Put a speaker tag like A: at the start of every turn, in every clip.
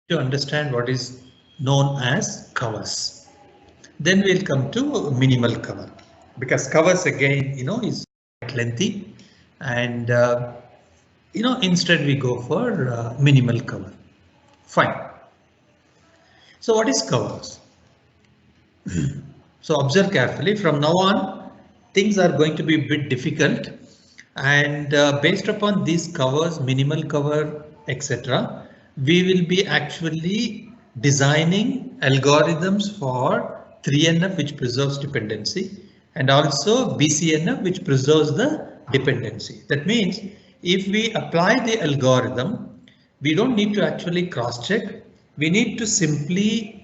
A: to understand what is known as covers. Then we'll come to minimal cover, because covers again, is quite lengthy, and instead we go for minimal cover. Fine. So what is covers? So observe carefully. From now on, things are going to be a bit difficult, and based upon these covers, minimal cover, etc., we will be actually designing algorithms for 3NF, which preserves dependency, and also BCNF, which preserves the dependency. That means if we apply the algorithm, we don't need to actually cross check. We need to simply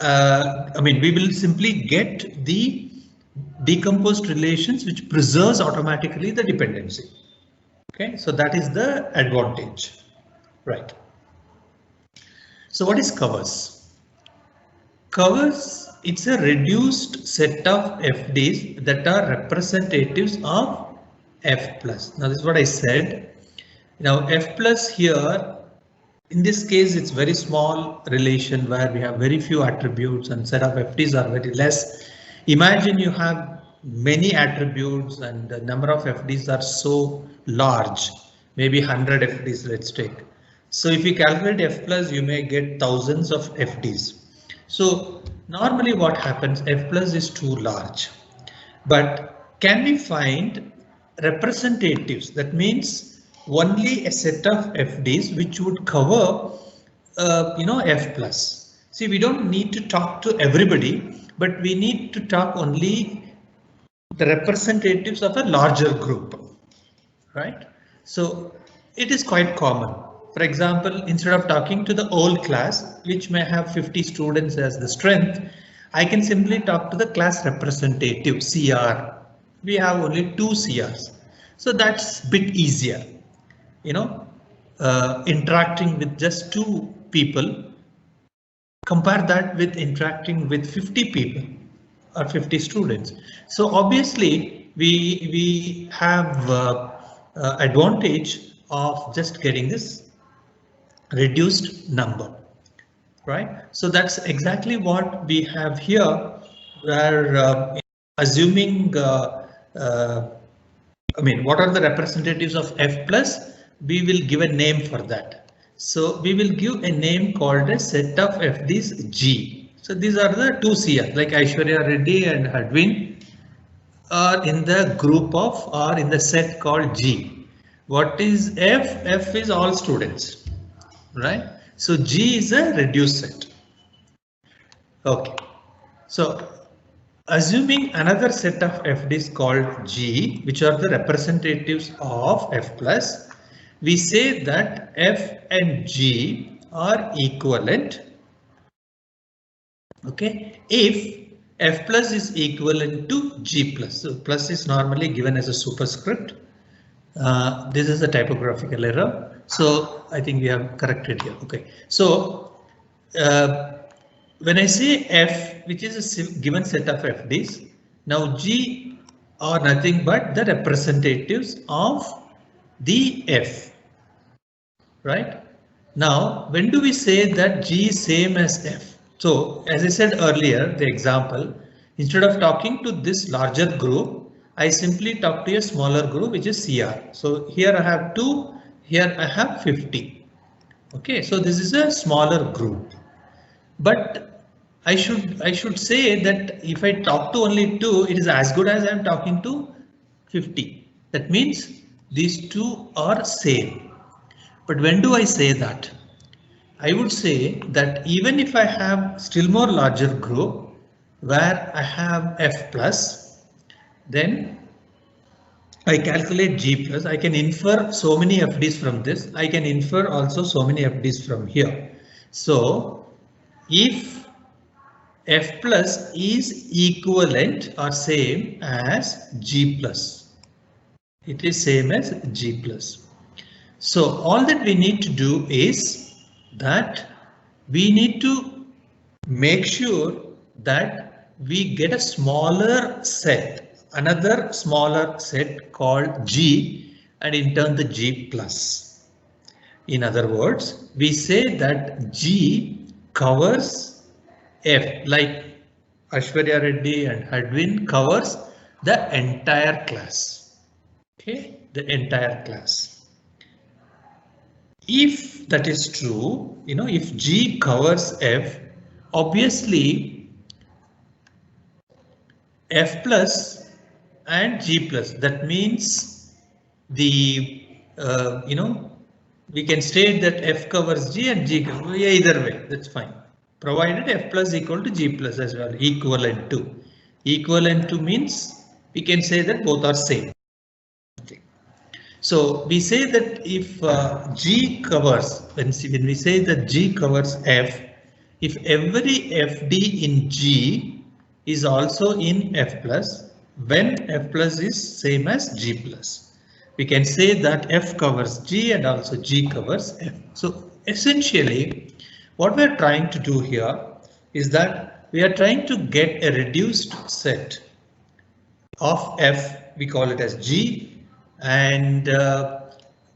A: we will simply get the decomposed relations which preserves automatically the dependency. Okay, so that is the advantage, right? So what is covers? Covers, it's a reduced set of FDs that are representatives of F plus. Now this is what I said. Now F plus here, in this case, it's very small relation where we have very few attributes and set of FDs are very less. Imagine you have many attributes and the number of FDs are so large, maybe 100 FDs, let's take. So if you calculate F plus, you may get thousands of FDs. So normally what happens, F plus is too large, but can we find representatives? That means only a set of FDs which would cover F plus. See, we don't need to talk to everybody, but we need to talk only the representatives of a larger group, right? So it is quite common. For example, instead of talking to the whole class, which may have 50 students as the strength, I can simply talk to the class representative, CR. We have only 2 CRs, so that's a bit easier. Interacting with just 2 people, compare that with interacting with 50 people or 50 students. So obviously we have advantage of just getting this reduced number, right? So that's exactly what we have here, where assuming what are the representatives of F plus? We will give a name for that. So we will give a name called a set of FDs G. So these are the 2 CR, like Aishwarya Reddy and Hadwin are in the group of, or in the set called G. What is F? F is all students, right? So G is a reduced set. Okay, so assuming another set of FDs called G, which are the representatives of F plus, we say that F and G are equivalent. Okay, if F plus is equivalent to G plus, so plus is normally given as a superscript. This is a typographical error, so I think we have corrected here. Okay, so when I say F, which is a given set of FDs, now G are nothing but the representatives of the F, right? Now, when do we say that G is same as F? So as I said earlier, the example, instead of talking to this larger group, I simply talk to a smaller group, which is CR. So here I have 2, here I have 50. Okay, so this is a smaller group, but I should say that if I talk to only 2, it is as good as I am talking to 50. That means these 2 are same. But when do I say that? I would say that even if I have still more larger group where I have F plus, then I calculate G plus. I can infer so many FDs from this. I can infer also so many FDs from here. So if F plus is equivalent or same as G plus, it is same as G plus. So all that we need to do is that we need to make sure that we get a smaller set, another smaller set called G, and in turn the G plus. In other words, we say that G covers F, like Aishwarya Reddy and Hadwin covers the entire class. Okay, the entire class. If that is true, if G covers F, obviously F plus and G plus, that means the we can state that F covers G and G covers either way, that's fine, provided F plus equal to G plus as well, equivalent to means we can say that both are same. So we say that if G covers, when we say that G covers F, if every FD in G is also in F plus, when F plus is same as G plus, we can say that F covers G and also G covers F. So essentially, what we are trying to do here is that we are trying to get a reduced set of F, we call it as G, and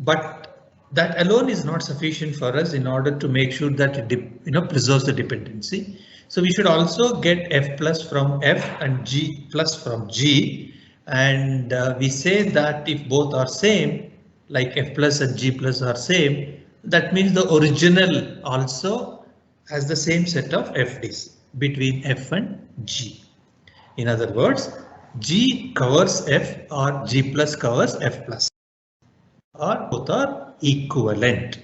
A: but that alone is not sufficient for us in order to make sure that it preserves the dependency. So we should also get F plus from F and G plus from G, and we say that if both are same, like F plus and G plus are same, that means the original also has the same set of FDs between F and G. In other words, G covers F or G plus covers F plus, or both are equivalent.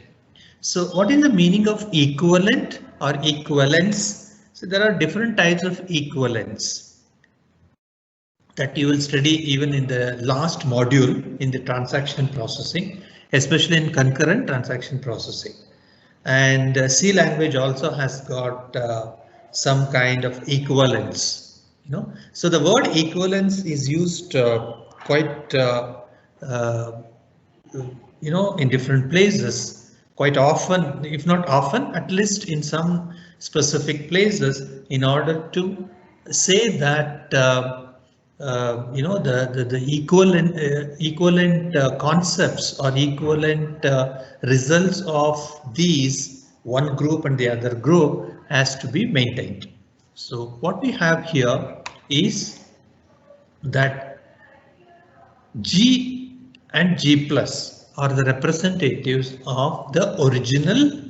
A: So what is the meaning of equivalent or equivalence? So there are different types of equivalence that you will study even in the last module in the transaction processing, especially in concurrent transaction processing. And C language also has got some kind of equivalence. So the word equivalence is used quite in different places quite often, if not often, at least in some specific places, in order to say that the equivalent concepts or equivalent results of these one group and the other group has to be maintained. So what we have here is that G and G plus are the representatives of the original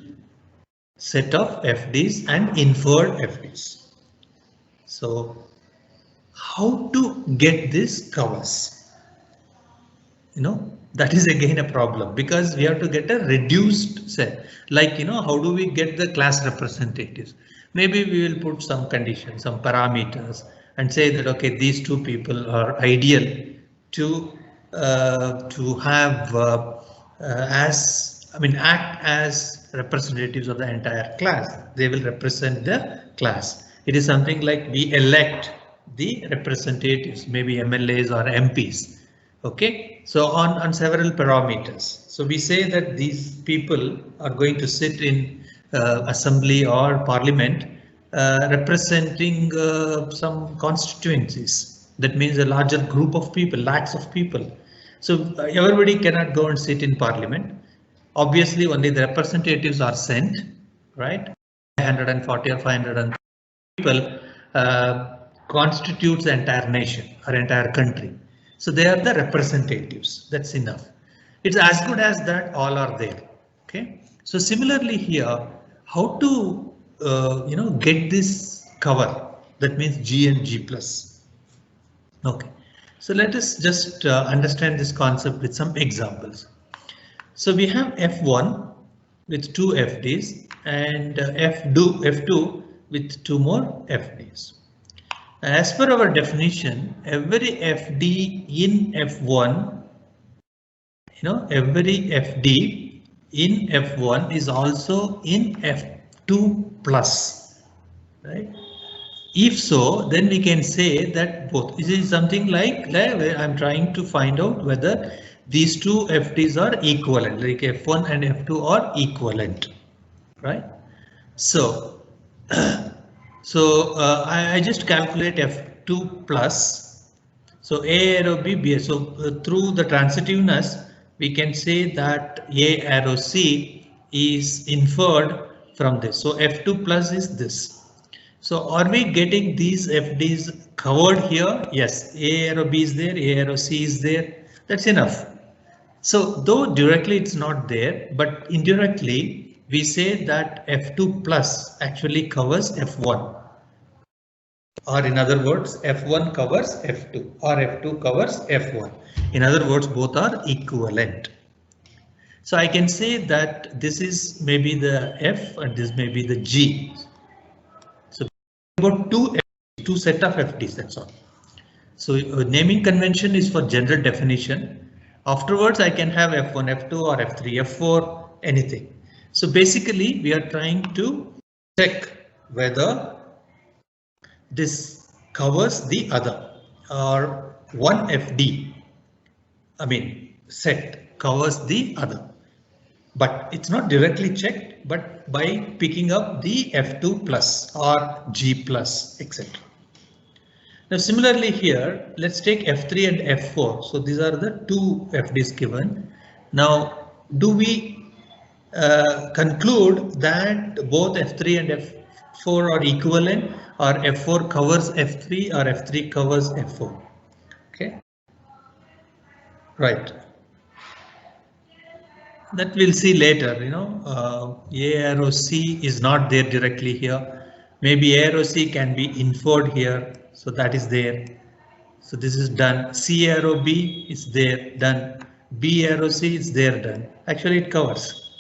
A: set of FDs and inferred FDs. So how to get this covers? That is again a problem, because we have to get a reduced set. Like, how do we get the class representatives? Maybe we will put some conditions, some parameters, and say that okay, these two people are ideal to have act as representatives of the entire class. They will represent the class. It is something like we elect the representatives, maybe MLAs or MPs. Okay, so on several parameters. So we say that these people are going to sit in assembly or parliament representing some constituencies. That means a larger group of people, lakhs of people. So everybody cannot go and sit in parliament. Obviously, only the representatives are sent, right? 140 or 500 people constitutes the entire nation or entire country. So they are the representatives. That's enough. It's as good as that all are there. Okay. So similarly here, how to get this cover? That means G and G plus. Okay. So let us just understand this concept with some examples. So we have F1 with 2 FDs and F2 with 2 more FDs. As per our definition, every FD in F1, every FD in F1 is also in F2 plus, right? If so, then we can say that both. This is something like I'm trying to find out whether these two FDs are equivalent, like F1 and F2 are equivalent, right? So, I just calculate F2 plus. So A arrow B arrow. So through the transitiveness, we can say that A arrow C is inferred from this. So F2 plus is this. So are we getting these FDs covered here? Yes, A arrow B is there, A arrow C is there. That's enough. So though directly it's not there, but indirectly we say that F2 plus actually covers F1. Or in other words, F1 covers F2 or F2 covers F1. In other words, both are equivalent. So I can say that this is maybe the F and this may be the G. So about two set of FDs, that's all. So naming convention is for general definition. Afterwards, I can have F1, F2 or F3, F4, anything. So basically, we are trying to check whether this covers the other or one FD, I mean set covers the other. But it's not directly checked, but by picking up the F2 plus or G plus, etc. Now similarly here, let's take F3 and F4. So these are the two FDs given. Now, do we conclude that both F3 and F4 are equivalent, or F4 covers F3 or F3 covers F4? Okay, right. That we'll see later, you know, A arrow C is not there directly here. Maybe A arrow C can be inferred here, so that is there. So this is done. C arrow B is there, done. B arrow C is there, done. Actually it covers,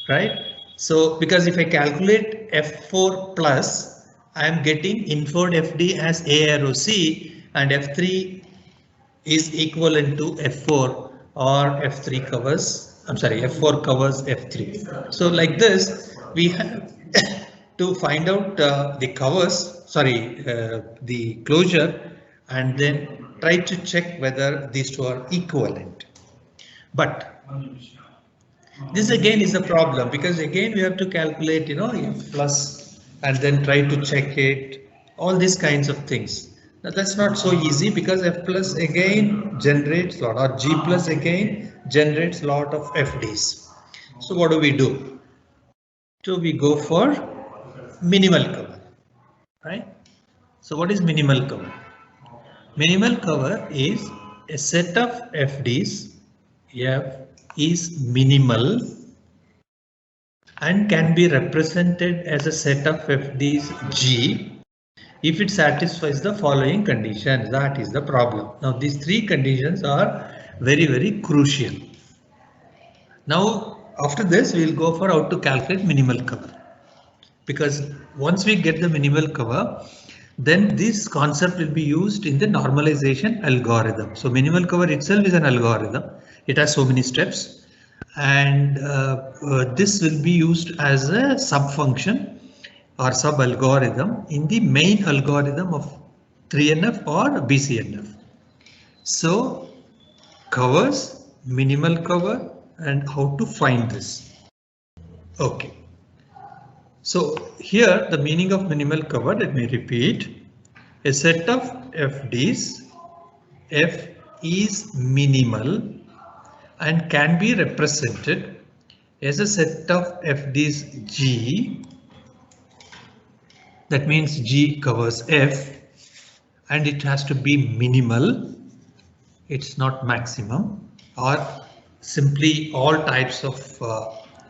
A: right? So because if I calculate F4 plus, I am getting inferred FD as A arrow C, and F3 is equivalent to F4, or F3 covers, I'm sorry, F4 covers F3. So like this, we have to find out the covers, sorry, the closure, and then try to check whether these two are equivalent. But this again is a problem, because again we have to calculate, you know, F plus and then try to check it, all these kinds of things. Now that's not so easy, because F plus again generates lot, or G plus again generates lot of FDs. So what do? So we go for minimal cover, right? So what is minimal cover? Minimal cover is a set of FDs. F is minimal and can be represented as a set of FDs G if it satisfies the following conditions. That is the problem. Now these three conditions are very, very crucial. Now after this we will go for how to calculate minimal cover, because once we get the minimal cover, then this concept will be used in the normalization algorithm. So minimal cover itself is an algorithm. It has so many steps, and this will be used as a sub function or sub algorithm in the main algorithm of 3NF or BCNF. So covers, minimal cover, and how to find this. Okay. So here the meaning of minimal cover, let me repeat, a set of FDs, F is minimal and can be represented as a set of FDs G. That means G covers F, and it has to be minimal. It's not maximum, or simply all types of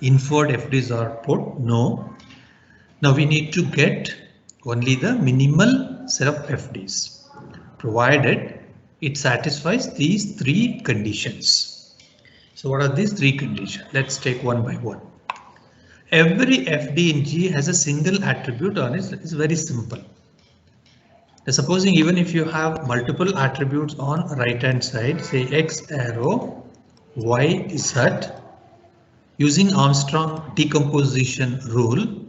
A: inferred FDs are put. No. Now we need to get only the minimal set of FDs, provided it satisfies these three conditions. So what are these three conditions? Let's take one by one. Every FD in G has a single attribute on it. It's very simple. Now, supposing even if you have multiple attributes on right hand side, say X arrow, Y Z, using Armstrong decomposition rule.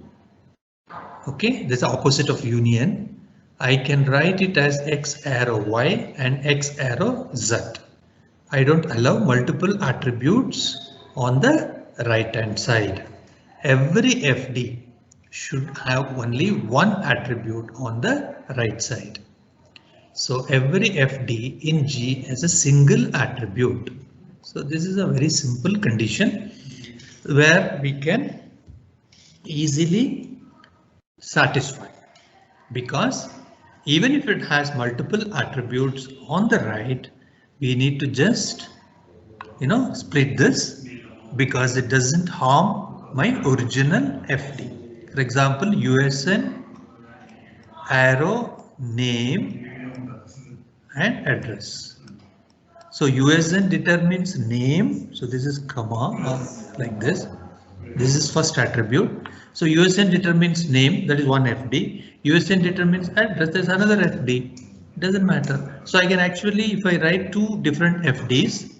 A: Okay, this is the opposite of union. I can write it as X arrow Y and X arrow Z. I don't allow multiple attributes on the right hand side. Every FD should have only one attribute on the right side. So every FD in G has a single attribute. So this is a very simple condition. where we can easily satisfy, because even if it has multiple attributes on the right, we need to just split this because it doesn't harm my original FD. For example, USN arrow name and address. So USN determines name. So this is comma like this. This is first attribute. So USN determines name, that is one FD. USN determines address, there's another FD. It doesn't matter. So I can actually, if I write two different FDs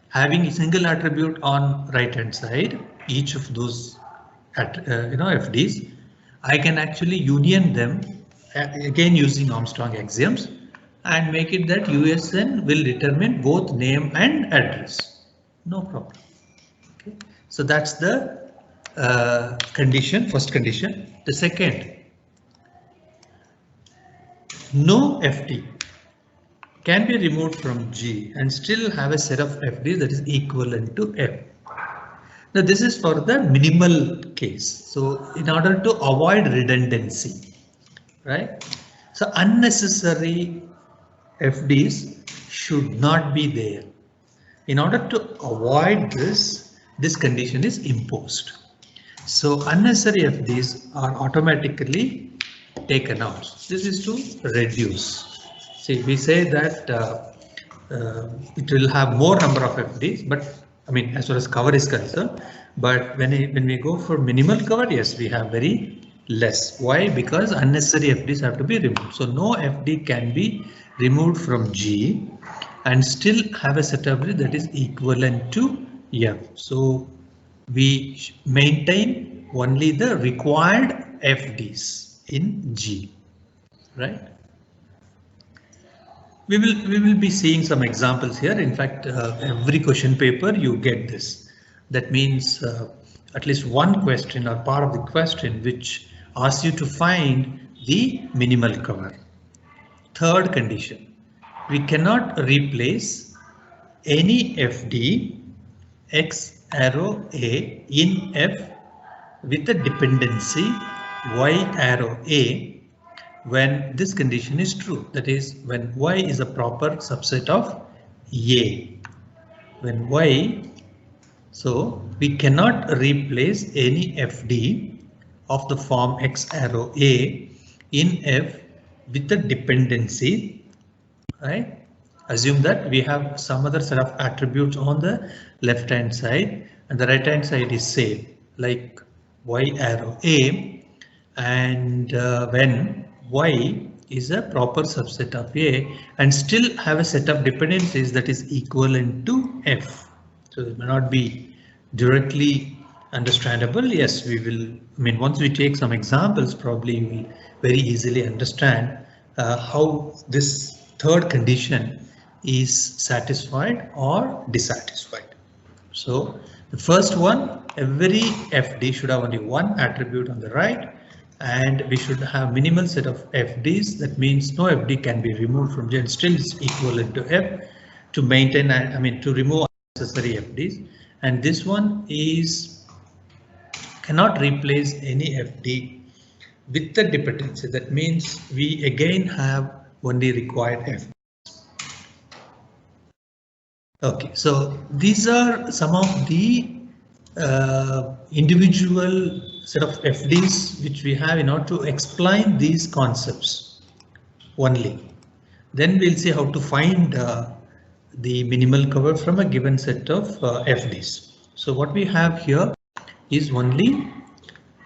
A: having a single attribute on right hand side, each of those FDs, I can actually union them again using Armstrong axioms and make it that USN will determine both name and address. No problem. Okay. So that's the condition, first condition. The second, no FD can be removed from G and still have a set of FDs that is equivalent to F. Now this is for the minimal case. So in order to avoid redundancy, right? So unnecessary FDs should not be there. In order to avoid this, this condition is imposed. So unnecessary FDs are automatically taken out. This is to reduce. See, we say that it will have more number of FDs, but I mean, as far as cover is concerned, but when we go for minimal cover, yes, we have very less. Why? Because unnecessary FDs have to be removed. So no FD can be removed from G and still have a set of FD that is equivalent to F. So we maintain only the required FDs in G, right? We will be seeing some examples here. In fact, every question paper you get this. That means at least one question or part of the question which asks you to find the minimal cover. Third condition, we cannot replace any FD X arrow A in F with a dependency Y arrow A when this condition is true, that is when Y is a proper subset of A. When Y, so we cannot replace any FD of the form X arrow A in F with a dependency, right? Assume that we have some other set of attributes on the left hand side and the right hand side is same, like Y arrow A, and when Y is a proper subset of A and still have a set of dependencies that is equivalent to F. So it may not be directly understandable. Yes, we will. I mean, once we take some examples, probably you will very easily understand how this third condition is satisfied or dissatisfied. So the first one, every FD should have only one attribute on the right, and we should have minimal set of FDs. That means no FD can be removed from G and still is equivalent to F to maintain, I mean, to remove unnecessary FDs. And this one is cannot replace any FD with the dependency. That means we again have only required FDs. Okay, so these are some of the individual set of FDs which we have in order to explain these concepts only. Then we'll see how to find the minimal cover from a given set of FDs. So what we have here is only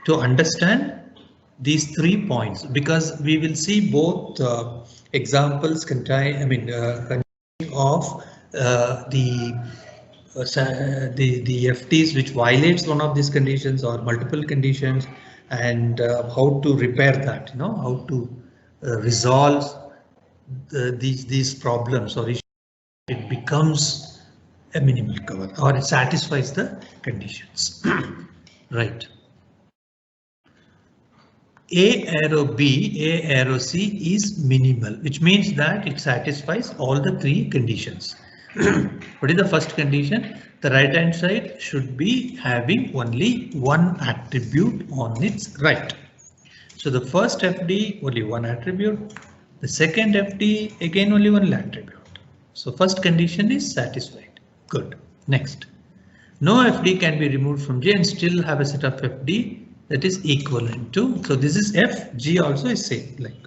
A: to understand these 3 points, because we will see both examples contain, of the FDs which violates one of these conditions or multiple conditions, and how to repair that, how to resolve these problems, or it becomes a minimal cover or it satisfies the conditions. Right. A arrow B, A arrow C is minimal, which means that it satisfies all the 3 conditions. What is the first condition? the right hand side should be having only one attribute on its right. So the first FD only one attribute, the second FD again only one attribute. So first condition is satisfied. Good. Next. No FD can be removed from G and still have a set of FD that is equivalent to. So this is F, G also is same like.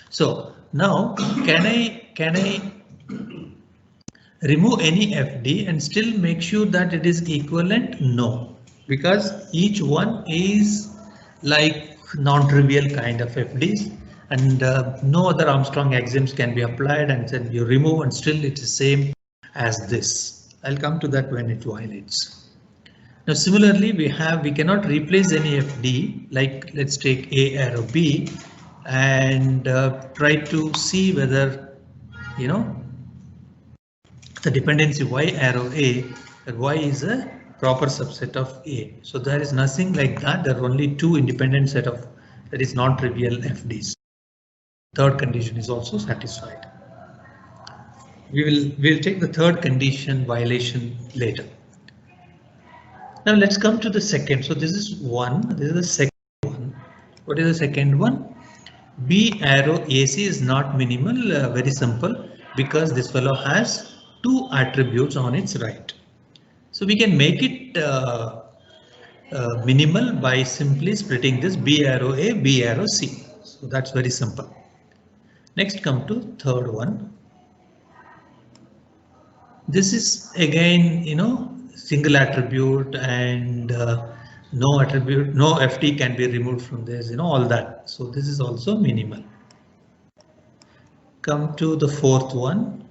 A: So now can I remove any FD and still make sure that it is equivalent? No, because each one is like non-trivial kind of FDs and no other Armstrong axioms can be applied, and then you remove and still it is same as this. I'll come to that when it violates. Now similarly we cannot replace any FD, like let's take A arrow B and try to see whether the dependency Y arrow A, that Y is a proper subset of A. So there is nothing like that. There are only two independent set of that is non-trivial FDs. Third condition is also satisfied. We'll take the third condition violation later. Now let's come to the second. So this is one. This is the second one. What is the second one? B arrow AC is not minimal. Very simple, because this fellow has two attributes on its right. So we can make it minimal by simply splitting this B arrow A, B arrow C. So that's very simple. Next, come to third one. This is again, single attribute and no attribute, no FD can be removed from this, all that. So this is also minimal. Come to the fourth one.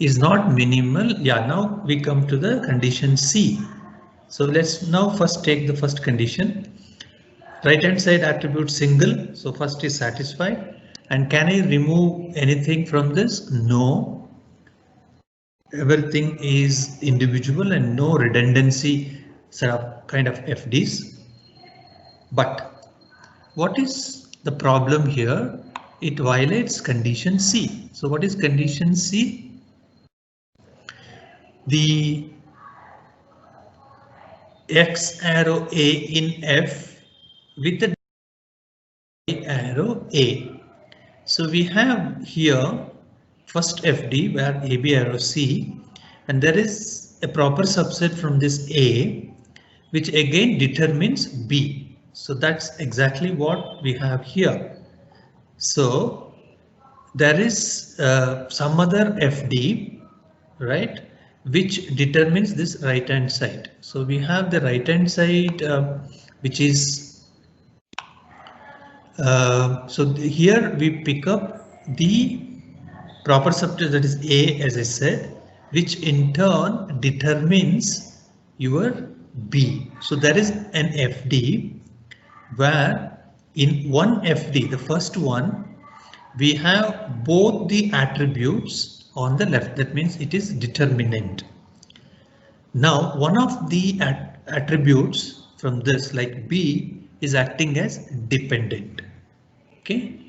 A: Is not minimal. Yeah, now we come to the condition C. So let's now first take the first condition. Right hand side attribute single. So first is satisfied. And can I remove anything from this? No. Everything is individual and no redundancy set of kind of FDs. But what is the problem here? It violates condition C. So what is condition C? The X arrow A in F with the Y arrow A. So we have here first FD where AB arrow C, and there is a proper subset from this A which again determines B. So that's exactly what we have here. So there is some other FD, right, which determines this right hand side. So we have the right hand side which is here we pick up the proper subset that is A, as I said, which in turn determines your B. So there is an FD where in one FD, the first one, we have both the attributes on the left. That means it is determinant. Now one of the attributes from this, like B, is acting as dependent. Okay,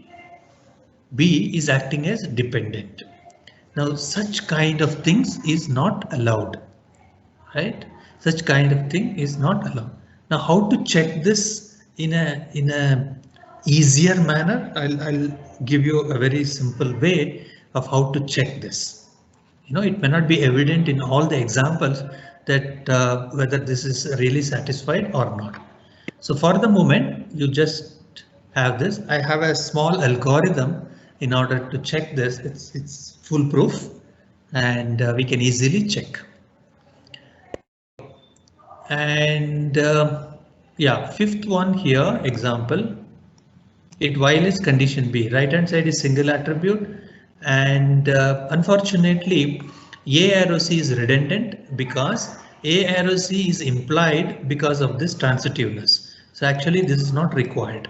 A: B is acting as dependent. Now such kind of things is not allowed, right? Such kind of thing is not allowed. Now how to check this in a easier manner? I'll give you a very simple way of how to check this. It may not be evident in all the examples that whether this is really satisfied or not. So for the moment, you just have this. I have a small algorithm in order to check this. It's foolproof and we can easily check. And yeah, fifth one here, example, it violates condition B. Right hand side is single attribute, and unfortunately A arrow C is redundant because A arrow C is implied because of this transitiveness. So actually this is not required.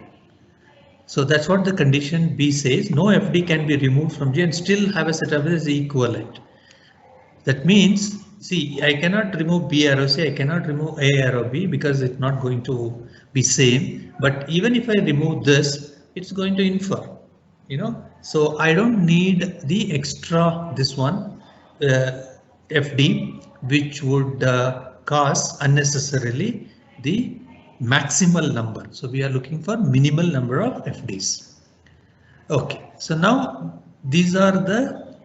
A: So that's what the condition B says. No FD can be removed from G and still have a set of as equivalent. That means, see, I cannot remove B arrow C, I cannot remove A arrow B because it's not going to be same. But even if I remove this, it's going to infer, So I don't need the extra this one. FD, which would cause unnecessarily the maximal number. So we are looking for minimal number of FDs. Okay, so now these are the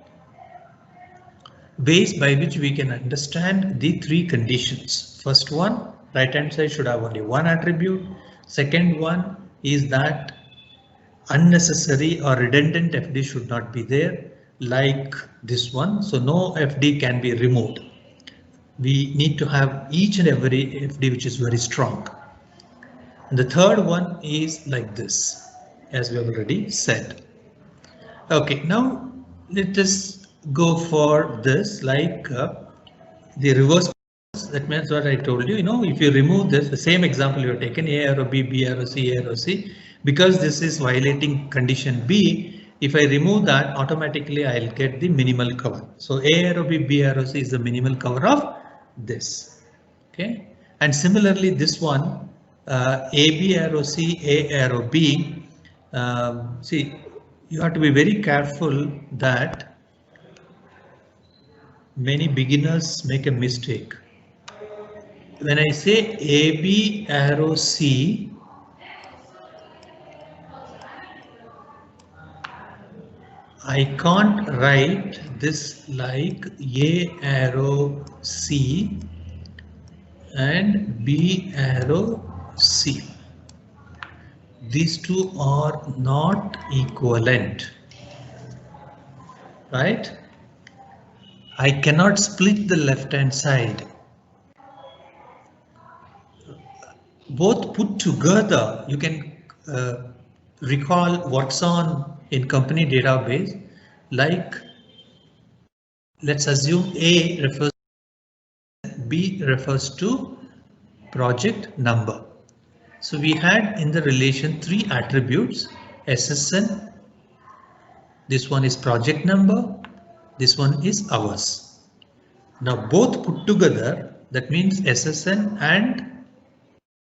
A: ways by which we can understand the three conditions. First one, right hand side should have only one attribute. Second one is that unnecessary or redundant FD should not be there, like this one. So no FD can be removed. We need to have each and every FD which is very strong. And the third one is like this, as we have already said. Okay, now let us go for this, like the reverse. That means what I told you, if you remove this, the same example you have taken, A arrow B, B arrow C, A arrow C, because this is violating condition B, if I remove that, automatically I'll get the minimal cover. So A arrow B, B arrow C is the minimal cover of this. Okay, and similarly this one, A, B arrow C, A arrow B, see, you have to be very careful that many beginners make a mistake. When I say AB arrow C, I can't write this like A arrow C and B arrow C. These two are not equivalent, right? I cannot split the left hand side. Both put together, you can recall what's on in company database, like let's assume A refers to B refers to project number. So we had in the relation three attributes: SSN, this one is project number, this one is hours. Now both put together, that means SSN and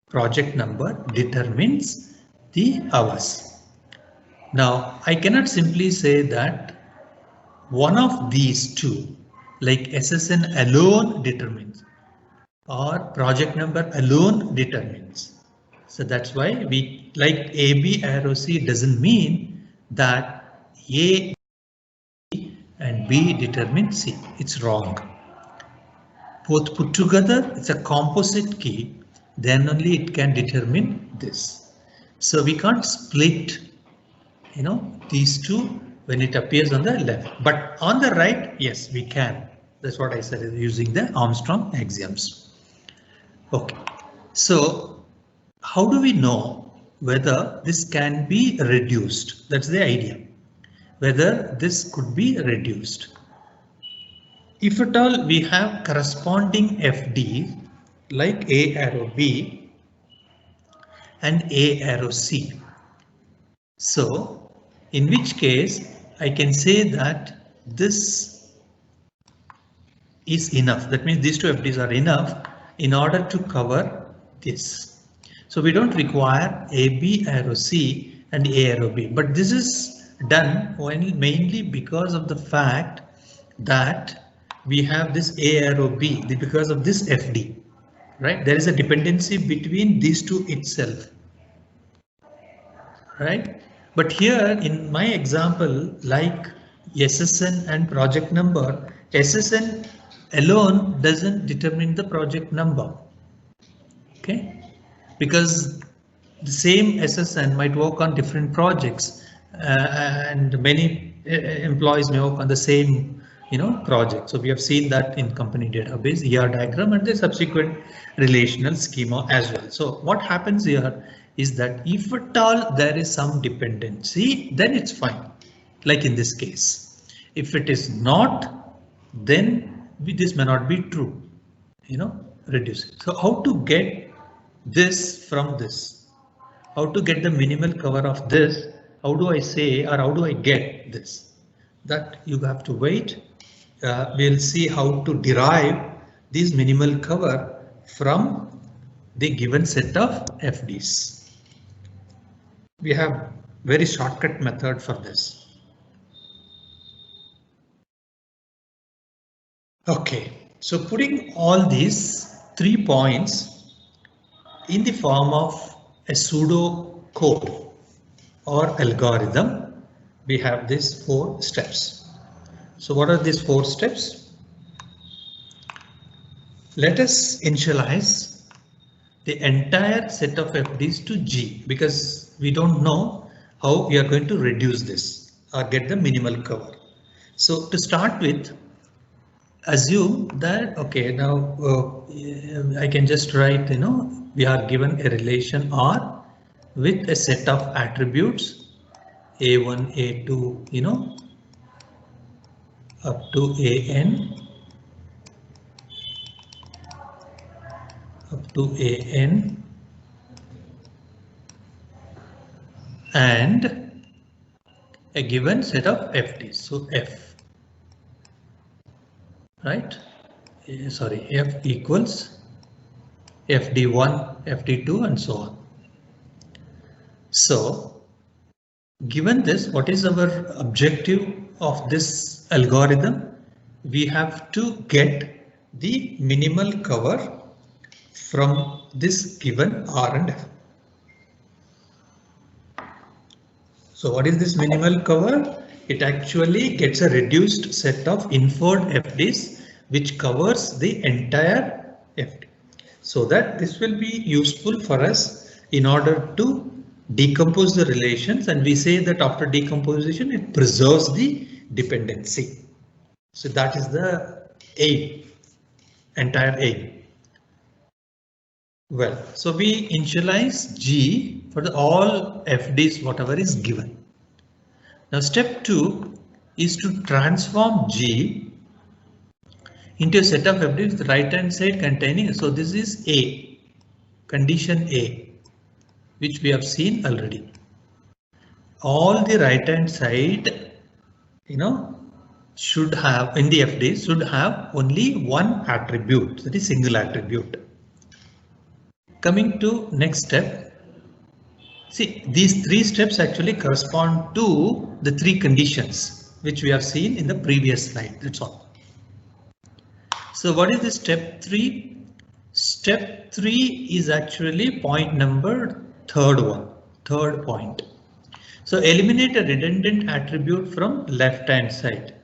A: project number determines the hours. Now I cannot simply say that one of these two, like SSN alone determines or project number alone determines. So that's why we like AB arrow C doesn't mean that A and B determine C. It's wrong. Both put together, it's a composite key, then only it can determine this. So we can't split, these two when it appears on the left, but on the right, yes, we can. That's what I said using the Armstrong axioms. Okay, so how do we know whether this can be reduced? That's the idea, whether this could be reduced. If at all we have corresponding FD like A arrow B and A arrow C. So in which case I can say that this is enough. That means these two FDs are enough in order to cover this. So we don't require AB arrow C and A arrow B, but this is done mainly because of the fact that we have this A arrow B because of this FD, right? There is a dependency between these two itself, right? But here in my example, like SSN and project number, SSN alone doesn't determine the project number, okay? Because the same SSN might work on different projects and many employees may work on the same project. So we have seen that in company database, ER diagram and the subsequent relational schema as well. So what happens here is that if at all there is some dependency, then it's fine. Like in this case, if it is not, then this may not be true, reduce. So how to get this from this? How to get the minimal cover of this? How do I say, or how do I get this? That you have to wait. We'll see how to derive this minimal cover from the given set of FDs. We have very shortcut method for this. Okay, so putting all these 3 points in the form of a pseudo code or algorithm, we have these 4 steps. So what are these 4 steps? Let us initialize the entire set of FDs to G, because we don't know how we are going to reduce this or get the minimal cover. So to start with, assume that, okay, now I can just write, we are given a relation R with a set of attributes A1, A2, up to AN, and a given set of FDs. So F, right? Sorry, F equals FD1, FD2, and so on. So given this, what is our objective of this algorithm? We have to get the minimal cover from this given R and F. So what is this minimal cover? It actually gets a reduced set of inferred FDs which covers the entire FD. So that this will be useful for us in order to decompose the relations, and we say that after decomposition it preserves the dependency. So that is the aim, entire aim. Well, so we initialize G for all FDs whatever is given. Now step 2 is to transform G into a set of FDs with the right hand side containing, so this is A, condition A, which we have seen already. All the right hand side, should have in the FD should have only one attribute, that is single attribute. Coming to next step, see these 3 steps actually correspond to the 3 conditions which we have seen in the previous slide. That's all. So what is the step 3? Step 3 is actually point number third point. So eliminate a redundant attribute from left hand side.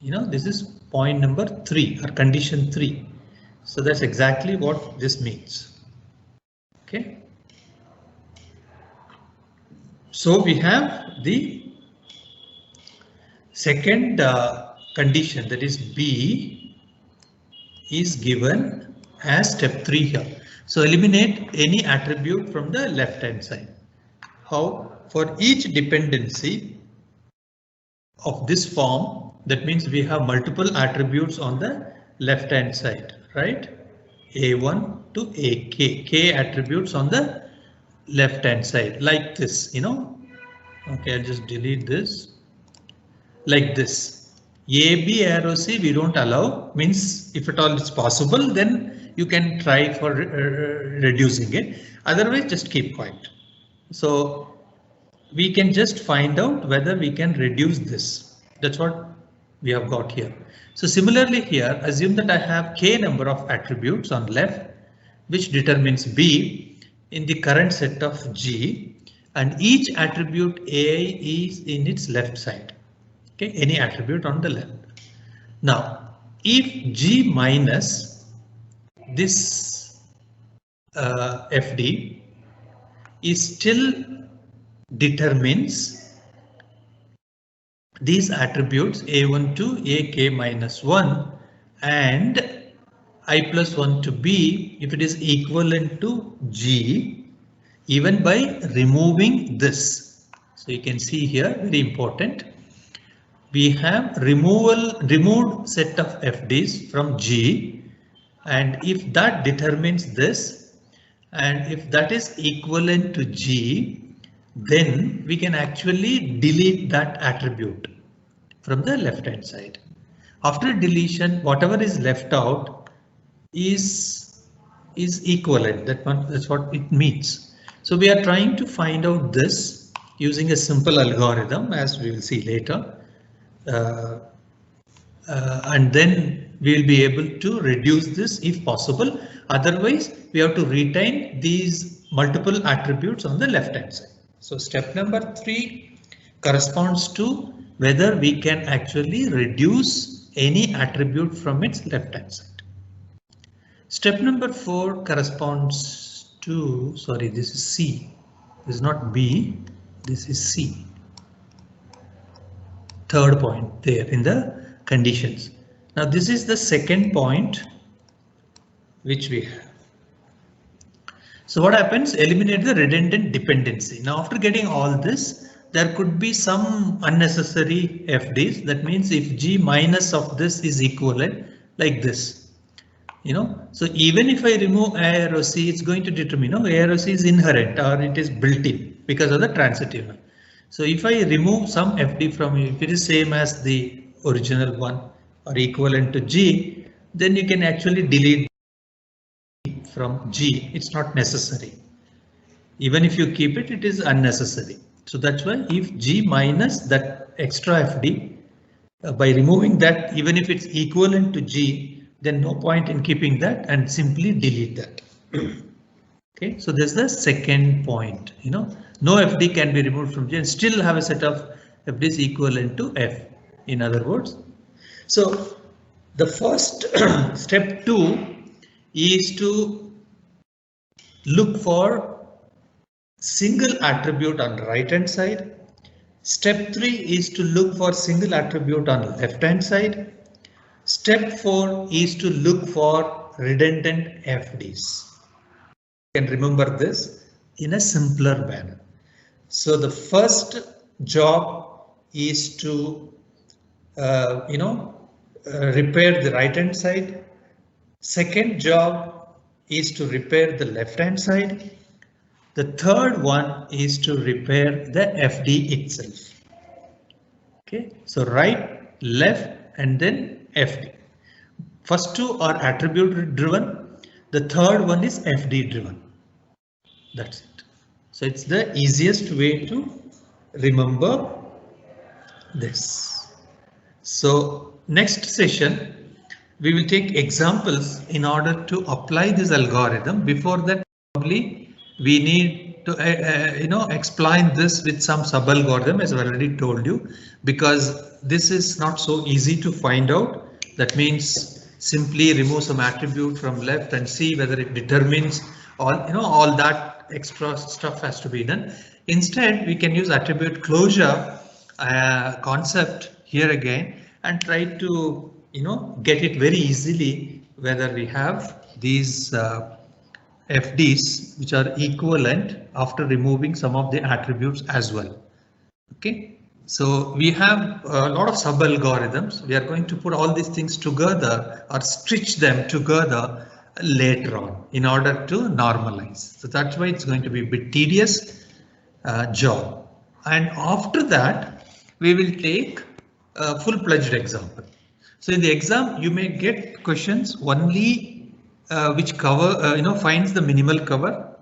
A: This is point number 3 or condition 3. So that's exactly what this means. Okay. So we have the second condition, that is B, is given as step 3 here. So eliminate any attribute from the left hand side. How? For each dependency of this form, that means we have multiple attributes on the left hand side, right? A1 to AK, K attributes on the left hand side, like this, Okay, I'll just delete this. Like this. A, B, arrow C we don't allow, means if at all it's possible, then you can try for reducing it. Otherwise, just keep quiet. So we can just find out whether we can reduce this. That's what we have got here. So similarly here, assume that I have K number of attributes on left, which determines B in the current set of G, and each attribute A is in its left side. Okay, any attribute on the left. Now, if G minus this FD is still determines these attributes A1 to AK minus 1 and I plus 1 to B, if it is equivalent to G, even by removing this. So you can see here, very important. We have removed set of FDs from G, and if that determines this, and if that is equivalent to G, then we can actually delete that attribute from the left hand side. After deletion, whatever is left out is equivalent. That's what it means. So we are trying to find out this using a simple algorithm, as we will see later. And then we will be able to reduce this if possible. Otherwise, we have to retain these multiple attributes on the left hand side. So step number 3 corresponds to whether we can actually reduce any attribute from its left hand side. Step number 4 corresponds to, sorry, this is C. This is not B, this is C. Third point there in the conditions. Now this is the second point which we have. So what happens? Eliminate the redundant dependency. Now after getting all this, there could be some unnecessary FDs. That means if G minus of this is equivalent like this. So even if I remove A arrow C, it's going to determine, A arrow C is inherent or it is built in because of the transitive. So if I remove some FD from it, if it is same as the original one or equivalent to G, then you can actually delete from G. It's not necessary. Even if you keep it, it is unnecessary. So that's why if G minus that extra FD, by removing that, even if it's equivalent to G, then no point in keeping that and simply delete that. Okay, so there's the second point. No FD can be removed from G and still have a set of FDs equivalent to F. In other words, so the first step 2 is to look for single attribute on the right hand side. Step 3 is to look for single attribute on the left hand side. Step 4 is to look for redundant FDs. You can remember this in a simpler manner. So the first job is to repair the right hand side. Second job is to repair the left hand side. The third one is to repair the FD itself. Okay, so right, left, and then FD. First two are attribute driven. The third one is FD driven. That's it. So it's the easiest way to remember this. So next session, we will take examples in order to apply this algorithm. Before that, probably we need to explain this with some sub algorithm, as I already told you, because this is not so easy to find out. That means simply remove some attribute from left and see whether it determines all that extra stuff has to be done. Instead, we can use attribute closure concept here again and try to get it very easily whether we have these FDs which are equivalent after removing some of the attributes as well. Okay, so we have a lot of sub algorithms. We are going to put all these things together or stitch them together later on in order to normalize. So that's why it's going to be a bit tedious job. And after that, we will take a full-fledged example. So in the exam, you may get questions only which cover, finds the minimal cover,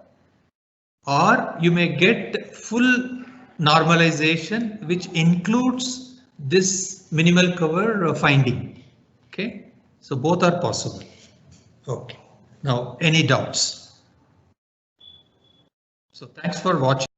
A: or you may get full normalization which includes this minimal cover finding. Okay, so both are possible. Okay, now any doubts? So thanks for watching.